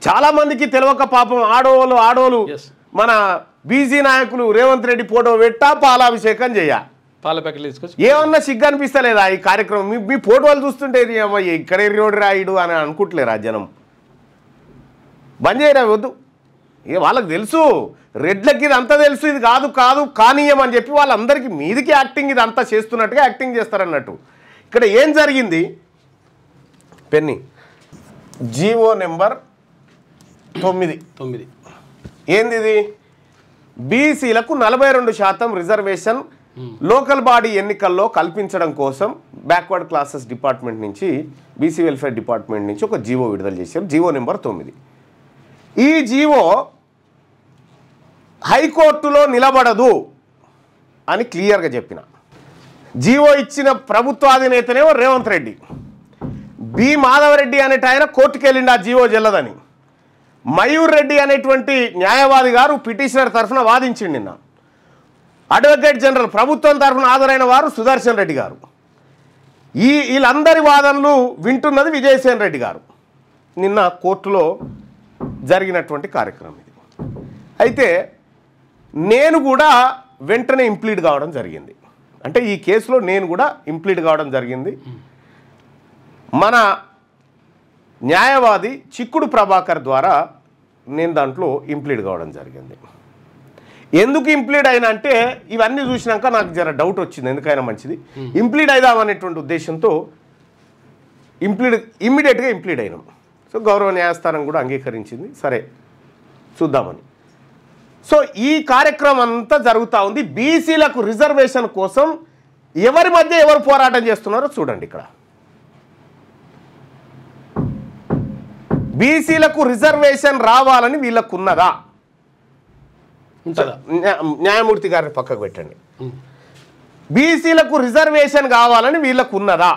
చాలామందికి తెలియక పాపం ఆడోళ్ళు మన బీసీ నాయకులు రేవంత్ రెడ్డి ఫోటో పెట్టా పాలాభిషేకం చేయ పాల ప్యాకెట్లు తీసుకొచ్చి ఏమన్నా సిగ్గు అనిపిస్తలేదా ఈ కార్యక్రమం మీ ఫోటోలు చూస్తుంటే ఇక్కడ ఎర్రోడు రాయుడు అని అనుకుంటలేరా జనం బంద్ చేయరా వద్దు వాళ్ళకి తెలుసు రెడ్లకి ఇది అంతా తెలుసు ఇది కాదు కానీయం అని చెప్పి వాళ్ళందరికీ మీదికి యాక్టింగ్ ఇది అంతా చేస్తున్నట్టుగా యాక్టింగ్ చేస్తారన్నట్టు ఇక్కడ ఏం జరిగింది పెన్ని జీవో నెంబర్ 9 ఏంది ఇది బీసీలకు 42% రిజర్వేషన్ లోకల్ బాడీ ఎన్నికల్లో కల్పించడం కోసం బ్యాక్వర్డ్ క్లాసెస్ డిపార్ట్మెంట్ నుంచి బీసీ వెల్ఫేర్ డిపార్ట్మెంట్ నుంచి ఒక జీవో విడుదల చేశారు జీవో నెంబర్ 9 ఈ జీవో హైకోర్టులో నిలబడదు అని క్లియర్గా చెప్పిన జీవో ఇచ్చిన ప్రభుత్వాధినేతనేమో రేవంత్ రెడ్డి బి మాధవరెడ్డి అనేట ఆయన కోర్టుకు వెళ్ళిండి ఆ జీవో చెల్లదని మయూర్ రెడ్డి అనేటువంటి న్యాయవాది గారు పిటిషనర్ తరఫున వాదించిండి నిన్న అడ్వకేట్ జనరల్ ప్రభుత్వం తరఫున హాజరైన వారు సుదర్శన్ రెడ్డి గారు వీళ్ళందరి వాదనలు వింటున్నది విజయసేన్ రెడ్డి గారు నిన్న కోర్టులో జరిగినటువంటి కార్యక్రమం ఇది అయితే నేను కూడా వెంటనే ఇంప్లీడ్ కావడం జరిగింది అంటే ఈ కేసులో నేను కూడా ఇంప్లీడ్ కావడం జరిగింది మన న్యాయవాది చిక్కుడు ప్రభాకర్ ద్వారా నేను దాంట్లో ఇంప్లీడ్ కావడం జరిగింది ఎందుకు ఇంప్లీడ్ అయినా అంటే ఇవన్నీ చూసినాక నాకు జర డౌట్ వచ్చింది ఎందుకైనా మంచిది ఇంప్లీడ్ అయిదామనేటువంటి ఉద్దేశంతో ఇమ్మీడియట్గా ఇంప్లీడ్ అయినాం సో గౌరవ న్యాయస్థానం కూడా అంగీకరించింది సరే చూద్దామని సో ఈ కార్యక్రమం అంతా జరుగుతూ ఉంది బీసీలకు రిజర్వేషన్ కోసం ఎవరి మధ్య ఎవరు పోరాటం చేస్తున్నారో చూడండి ఇక్కడ బీసీలకు రిజర్వేషన్ రావాలని వీళ్ళకు ఉన్నదా న్యాయమూర్తి గారిని పక్కకు పెట్టండి బీసీలకు రిజర్వేషన్ కావాలని వీళ్ళకు ఉన్నదా